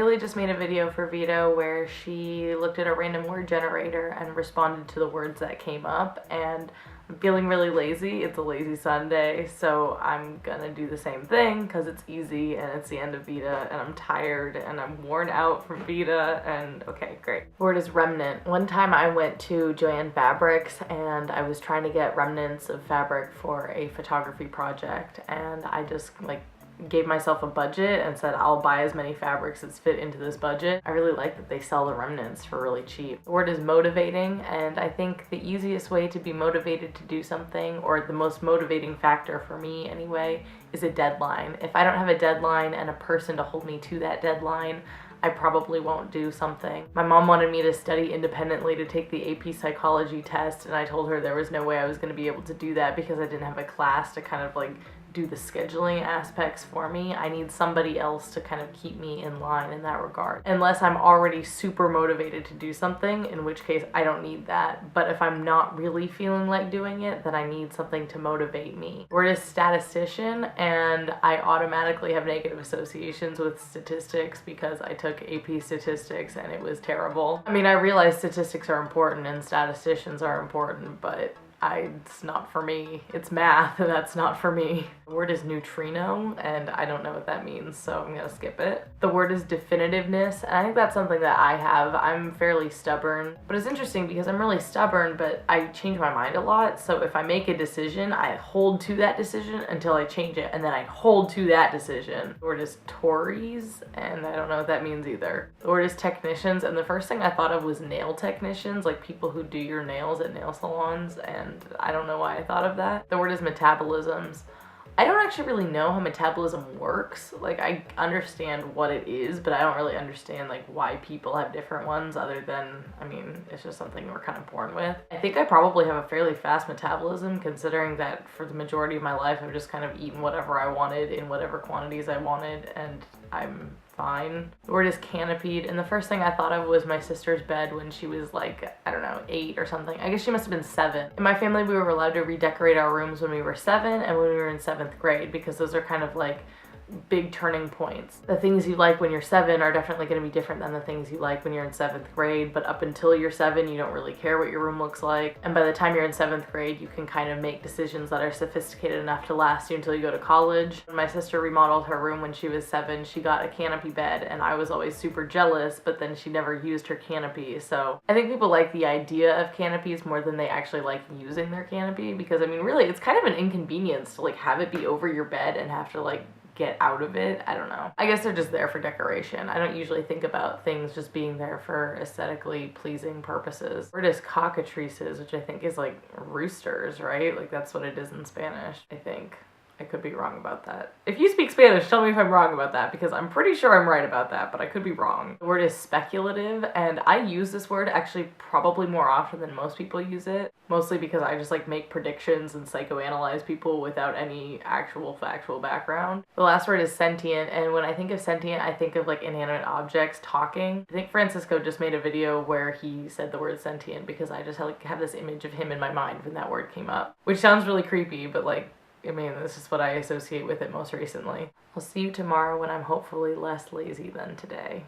literally just made a video for VEDA where she looked at a random word generator and responded to the words that came up, and I'm feeling really lazy. It's a lazy Sunday, so I'm gonna do the same thing because it's easy and it's the end of VEDA and I'm tired and I'm worn out from VEDA and okay, great. Word is remnant. One time I went to Joann Fabrics and I was trying to get remnants of fabric for a photography project, and I just gave myself a budget and said I'll buy as many fabrics as fit into this budget. I really like that they sell the remnants for really cheap. The word is motivating, and I think the easiest way to be motivated to do something, or the most motivating factor for me anyway, is a deadline. If I don't have a deadline and a person to hold me to that deadline, I probably won't do something. My mom wanted me to study independently to take the AP psychology test, and I told her there was no way I was going to be able to do that because I didn't have a class to kind of do the scheduling aspects for me. I need somebody else to kind of keep me in line in that regard. Unless I'm already super motivated to do something, in which case I don't need that. But if I'm not really feeling like doing it, then I need something to motivate me. Word is statistician, and I automatically have negative associations with statistics because I took AP statistics and it was terrible. I mean, I realize statistics are important and statisticians are important, but it's not for me. It's math, and that's not for me. The word is neutrino, and I don't know what that means, so I'm gonna skip it. The word is definitiveness, and I think that's something that I have. I'm fairly stubborn, but it's interesting because I'm really stubborn, but I change my mind a lot. So if I make a decision, I hold to that decision until I change it, and then I hold to that decision. The word is Tories, and I don't know what that means either. The word is technicians, and the first thing I thought of was nail technicians, like people who do your nails at nail salons, and I don't know why I thought of that. The word is metabolisms. I don't actually really know how metabolism works. I understand what it is, but I don't really understand why people have different ones, other than, I mean, it's just something we're kind of born with. I think I probably have a fairly fast metabolism, considering that for the majority of my life I've just kind of eaten whatever I wanted in whatever quantities I wanted, and I'm fine. The word is canopied, and the first thing I thought of was my sister's bed when she was I don't know, 8 or something. I guess she must have been 7. In my family, we were allowed to redecorate our rooms when we were 7 and when we were in 7th grade, because those are kind of big turning points. The things you like when you're 7 are definitely going to be different than the things you like when you're in 7th grade, but up until you're 7, you don't really care what your room looks like. And by the time you're in 7th grade, you can kind of make decisions that are sophisticated enough to last you until you go to college. When my sister remodeled her room when she was 7, she got a canopy bed, and I was always super jealous, but then she never used her canopy. So I think people like the idea of canopies more than they actually like using their canopy, because I mean, really, it's kind of an inconvenience to have it be over your bed and have to get out of it. I don't know. I guess they're just there for decoration. I don't usually think about things just being there for aesthetically pleasing purposes. Word is cockatrices, which I think is roosters, right? That's what it is in Spanish, I think. I could be wrong about that. If you speak Spanish, tell me if I'm wrong about that, because I'm pretty sure I'm right about that, but I could be wrong. The word is speculative, and I use this word actually probably more often than most people use it, mostly because I just make predictions and psychoanalyze people without any actual factual background. The last word is sentient, and when I think of sentient, I think of inanimate objects talking. I think Francisco just made a video where he said the word sentient because I just have this image of him in my mind when that word came up, which sounds really creepy, but I mean, this is what I associate with it most recently. I'll see you tomorrow when I'm hopefully less lazy than today.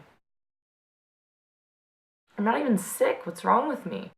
I'm not even sick. What's wrong with me?